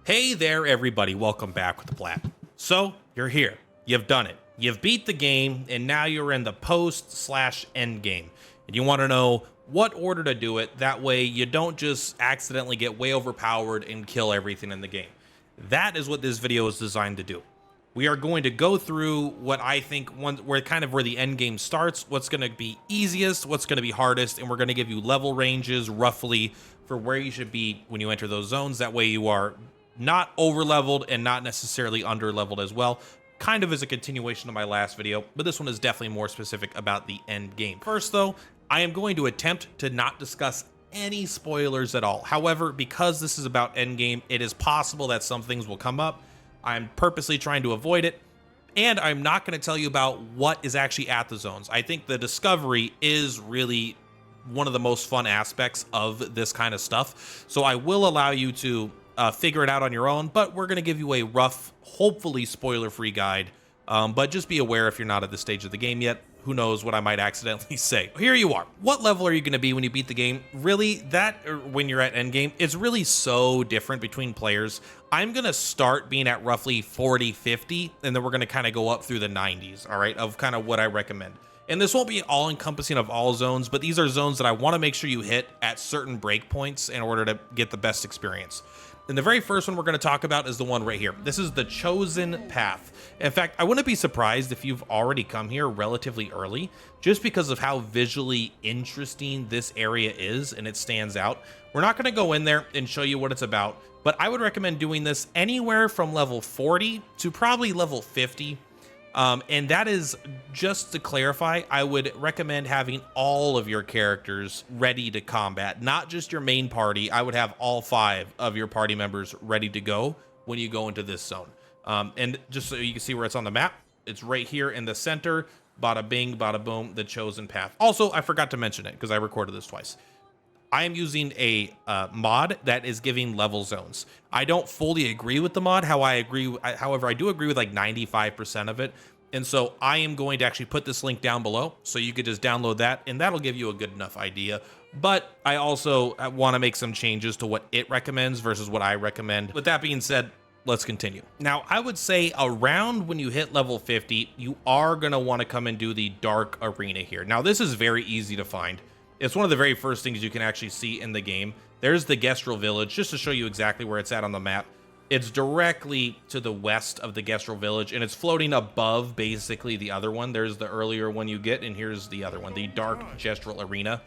Hey there, everybody. Welcome back with the Plat. So, you're here. You've done it. You've beat the game, and now you're in the post/endgame. And you want to know what order to do it. That way, you don't just accidentally get way overpowered and kill everything in the game. That is what this video is designed to do. We are going to go through what I think where the end game starts, what's going to be easiest, what's going to be hardest, and we're going to give you level ranges roughly for where you should be when you enter those zones. That way you are not over leveled and not necessarily under leveled as well. Kind of as a continuation of my last video, but this one is definitely more specific about the end game. First though, I am going to attempt to not discuss any spoilers at all. However, because this is about endgame, it is possible that some things will come up. I'm purposely trying to avoid it, and I'm not going to tell you about what is actually at the zones. I think the discovery is really one of the most fun aspects of this kind of stuff, so I will allow you to figure it out on your own, but we're going to give you a rough, hopefully spoiler-free guide, but just be aware if you're not at this stage of the game yet. Who knows what I might accidentally say. Here you are. What level are you going to be when you beat the game? Really, when you're at endgame, it's really so different between players. I'm going to start being at roughly 40, 50, and then we're going to kind of go up through the 90s, all right, of kind of what I recommend. And this won't be all-encompassing of all zones, but these are zones that I want to make sure you hit at certain breakpoints in order to get the best experience. And the very first one we're going to talk about is the one right here. This is the chosen path. In fact, I wouldn't be surprised if you've already come here relatively early, just because of how visually interesting this area is and it stands out. We're not going to go in there and show you what it's about, but I would recommend doing this anywhere from level 40 to probably level 50. And that is, just to clarify, I would recommend having all of your characters ready to combat, not just your main party. I would have all 5 of your party members ready to go when you go into this zone. And just so you can see where it's on the map, it's right here in the center. Bada bing, bada boom, the chosen path. Also, I forgot to mention it because I recorded this twice. I am using a mod that is giving level zones. I don't fully agree with the mod. However, I do agree with like 95% of it. And so I am going to actually put this link down below so you could just download that, and that'll give you a good enough idea. But I also want to make some changes to what it recommends versus what I recommend. With that being said, let's continue. Now, I would say around when you hit level 50, you are going to want to come and do the dark arena here. Now, this is very easy to find. It's one of the very first things you can actually see in the game. There's the Gestrel village, just to show you exactly where it's at on the map. It's directly to the west of the Gestrel village, and it's floating above basically the other one. There's the earlier one you get, and here's the other one, the Dark Gestrel Arena.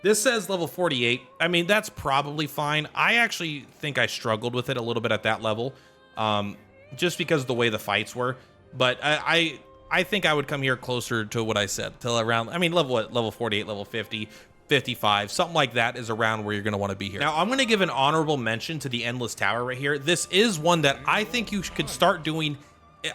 This says level 48. I mean, that's probably fine. I actually think I struggled with it a little bit at that level, just because of the way the fights were. But I think I would come here closer to what I said, till around, I mean, level 48, level 50. 55, something like that is around where you're going to want to be here. Now, I'm going to give an honorable mention to the Endless Tower right here. This is one that I think you could start doing.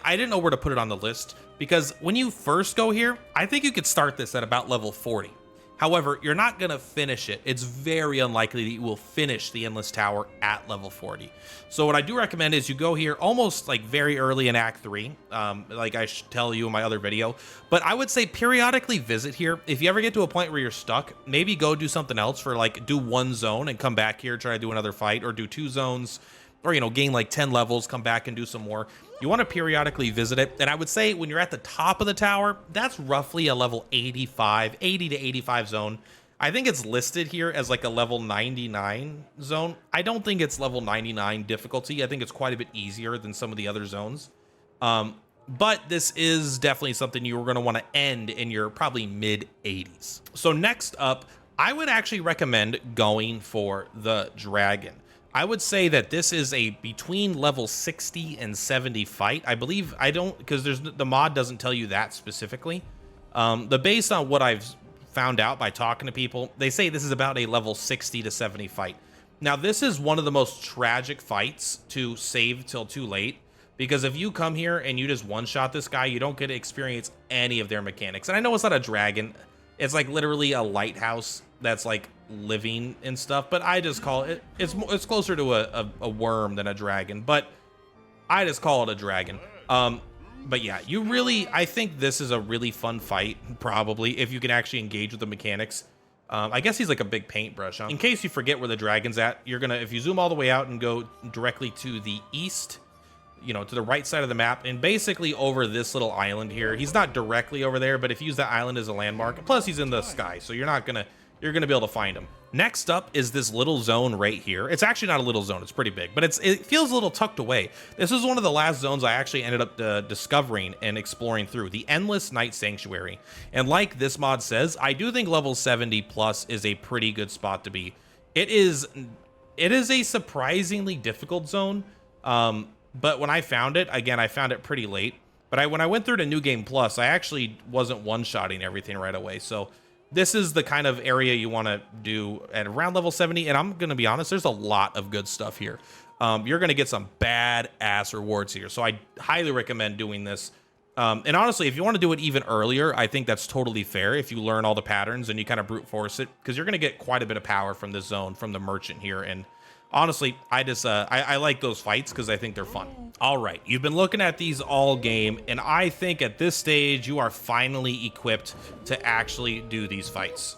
I didn't know where to put it on the list, because when you first go here, I think you could start this at about level 40. However, you're not going to finish it. It's very unlikely that you will finish the Endless Tower at level 40. So what I do recommend is you go here almost like very early in Act 3, like I tell you in my other video. But I would say periodically visit here. If you ever get to a point where you're stuck, maybe go do something else for like do one zone and come back here, try to do another fight, or do 2 zones, or, you know, gain like 10 levels, come back and do some more. You want to periodically visit it. And I would say when you're at the top of the tower, that's roughly a level 85, 80 to 85 zone. I think it's listed here as like a level 99 zone. I don't think it's level 99 difficulty. I think it's quite a bit easier than some of the other zones. But this is definitely something you're going to want to end in your probably mid 80s. So next up, I would actually recommend going for the dragon. I would say that this is a between level 60 and 70 fight. I believe, because the mod doesn't tell you that specifically. Based on what I've found out by talking to people, they say this is about a level 60 to 70 fight. Now, this is one of the most tragic fights to save till too late, because if you come here and you just one-shot this guy, you don't get to experience any of their mechanics. And I know it's not a dragon. It's like literally a lighthouse that's like living and stuff, but I just call it, it's closer to a worm than a dragon, but I just call it a dragon. But yeah, I think this is a really fun fight, probably, if you can actually engage with the mechanics. I guess he's like a big paintbrush. Huh? In case you forget where the dragon's at, you're gonna, if you zoom all the way out and go directly to the east, you know, to the right side of the map, and basically over this little island here. He's not directly over there, but if you use that island as a landmark, plus he's in the sky, so you're gonna be able to find him. Next up is this little zone right here. It's actually not a little zone, it's pretty big, but it feels a little tucked away. This is one of the last zones I actually ended up discovering and exploring through, the Endless Night Sanctuary. And like this mod says, I do think level 70 plus is a pretty good spot to be. It is a surprisingly difficult zone, but when I found it, again, I found it pretty late. But when I went through to New Game Plus, I actually wasn't one-shotting everything right away, so this is the kind of area you want to do at around level 70, and I'm going to be honest, there's a lot of good stuff here. You're going to get some badass rewards here, so I highly recommend doing this. And honestly, if you want to do it even earlier, I think that's totally fair if you learn all the patterns and you kind of brute force it, because you're going to get quite a bit of power from this zone, from the merchant here, and honestly, I like those fights because I think they're fun. All right, you've been looking at these all game, and I think at this stage, you are finally equipped to actually do these fights.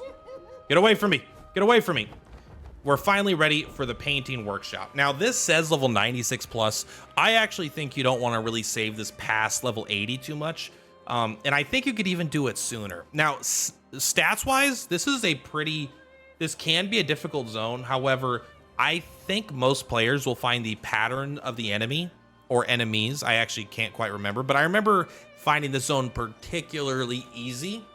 Get away from me. Get away from me. We're finally ready for the painting workshop. Now, this says level 96 plus. I actually think you don't want to really save this past level 80 too much. And I think you could even do it sooner. Now, stats-wise, this can be a difficult zone. However, I think most players will find the pattern of the enemy or enemies. I actually can't quite remember, but I remember finding this zone particularly easy.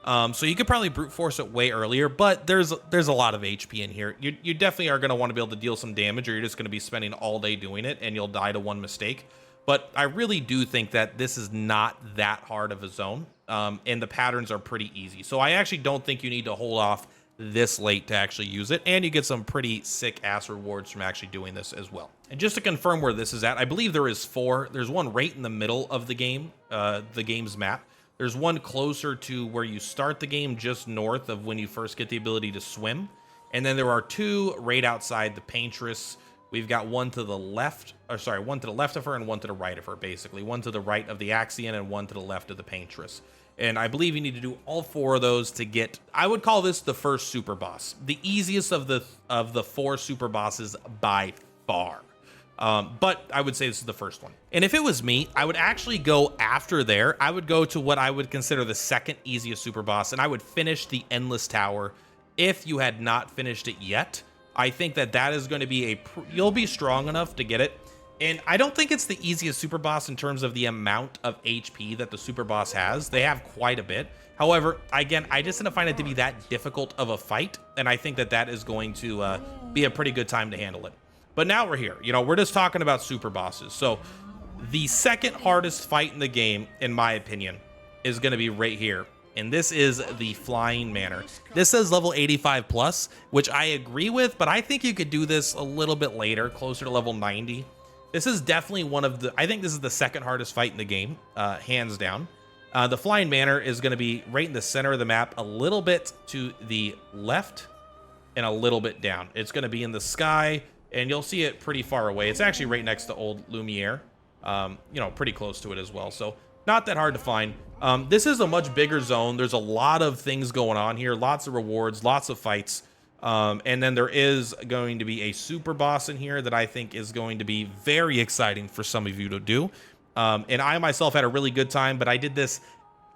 So you could probably brute force it way earlier, but there's a lot of HP in here. You definitely are going to want to be able to deal some damage, or you're just going to be spending all day doing it and you'll die to one mistake. But I really do think that this is not that hard of a zone, and the patterns are pretty easy. So I actually don't think you need to hold off this late to actually use it, and you get some pretty sick ass rewards from actually doing this as well. And just to confirm where this is at, I believe there is 4. There's one right in the middle of the game's map. There's one closer to where you start the game, just north of when you first get the ability to swim. And then there are 2 right outside the paintress. We've got one to the left, one to the left of her and one to the right of her, basically. One to the right of the Axion and one to the left of the paintress. And I believe you need to do all 4 of those to get, I would call this the first super boss. The easiest of the 4 super bosses by far. But I would say this is the first one. And if it was me, I would actually go after there. I would go to what I would consider the second easiest super boss, and I would finish the Endless Tower if you had not finished it yet. I think that is going to be you'll be strong enough to get it. And I don't think it's the easiest super boss in terms of the amount of HP that the super boss has. They have quite a bit. However, again, I just didn't find it to be that difficult of a fight, and I think that is going to be a pretty good time to handle it. But now we're here. You know, we're just talking about super bosses. So the second hardest fight in the game, in my opinion, is going to be right here. And this is the Flying Manor. This says level 85 plus, which I agree with, but I think you could do this a little bit later, closer to level 90. This is definitely I think this is the second hardest fight in the game, hands down. The Flying Manor is going to be right in the center of the map, a little bit to the left and a little bit down. It's going to be in the sky, and you'll see it pretty far away. It's actually right next to Old Lumiere, you know, pretty close to it as well. So not that hard to find. This is a much bigger zone. There's a lot of things going on here, lots of rewards, lots of fights. And then there is going to be a super boss in here that I think is going to be very exciting for some of you to do. And I myself had a really good time, but I did this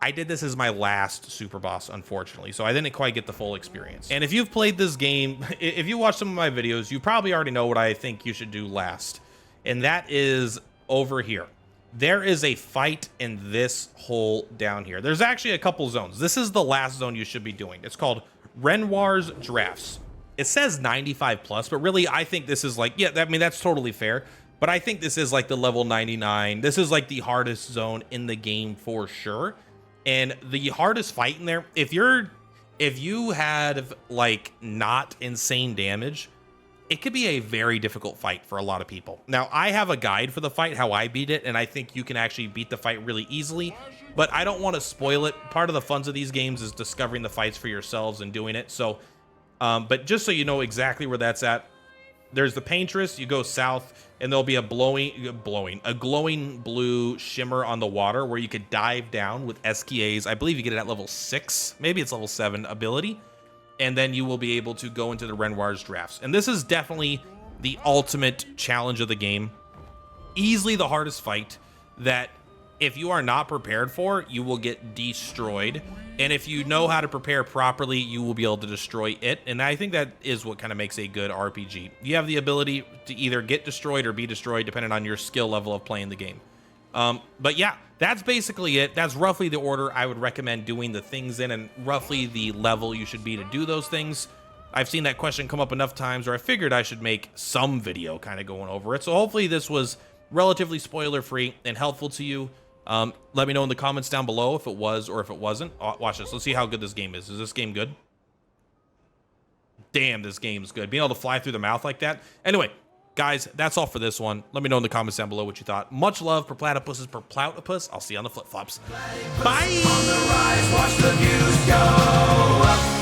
as my last super boss, unfortunately. So I didn't quite get the full experience. And if you've played this game, if you watch some of my videos, you probably already know what I think you should do last. And that is over here. There is a fight in this hole down here. There's actually a couple zones. This is the last zone you should be doing. It's called Renoir's Drafts. It says 95 plus, but really I think this is like, yeah, I mean, that's totally fair. But I think this is like the level 99. This is like the hardest zone in the game for sure. And the hardest fight in there, if you had like not insane damage, it could be a very difficult fight for a lot of people. Now, I have a guide for the fight, how I beat it, and I think you can actually beat the fight really easily, but I don't want to spoil it. Part of the fun of these games is discovering the fights for yourselves and doing it. So, but just so you know exactly where that's at, there's the Paintress. You go south, and there'll be a glowing blue shimmer on the water where you could dive down with SKA's. I believe you get it at level 6, maybe it's level 7 ability. and then you will be able to go into the Renoir's drafts. And this is definitely the ultimate challenge of the game. Easily the hardest fight that if you are not prepared for, you will get destroyed. And if you know how to prepare properly, you will be able to destroy it. And I think that is what kind of makes a good RPG. You have the ability to either get destroyed or be destroyed depending on your skill level of playing the game. But yeah, that's basically it. That's roughly the order I would recommend doing the things in, and roughly the level you should be to do those things. I've seen that question come up enough times where I figured I should make some video kind of going over it. So hopefully this was relatively spoiler-free and helpful to you. Let me know in the comments down below if it was or if it wasn't. Watch this. Let's see how good this game is. Is this game good? Damn, this game's good. Being able to fly through the mouth like that. Anyway, guys, that's all for this one. Let me know in the comments down below what you thought. Much love, Purplatypus. I'll see you on the flip-flops. Bye! On the rise, watch the views go up.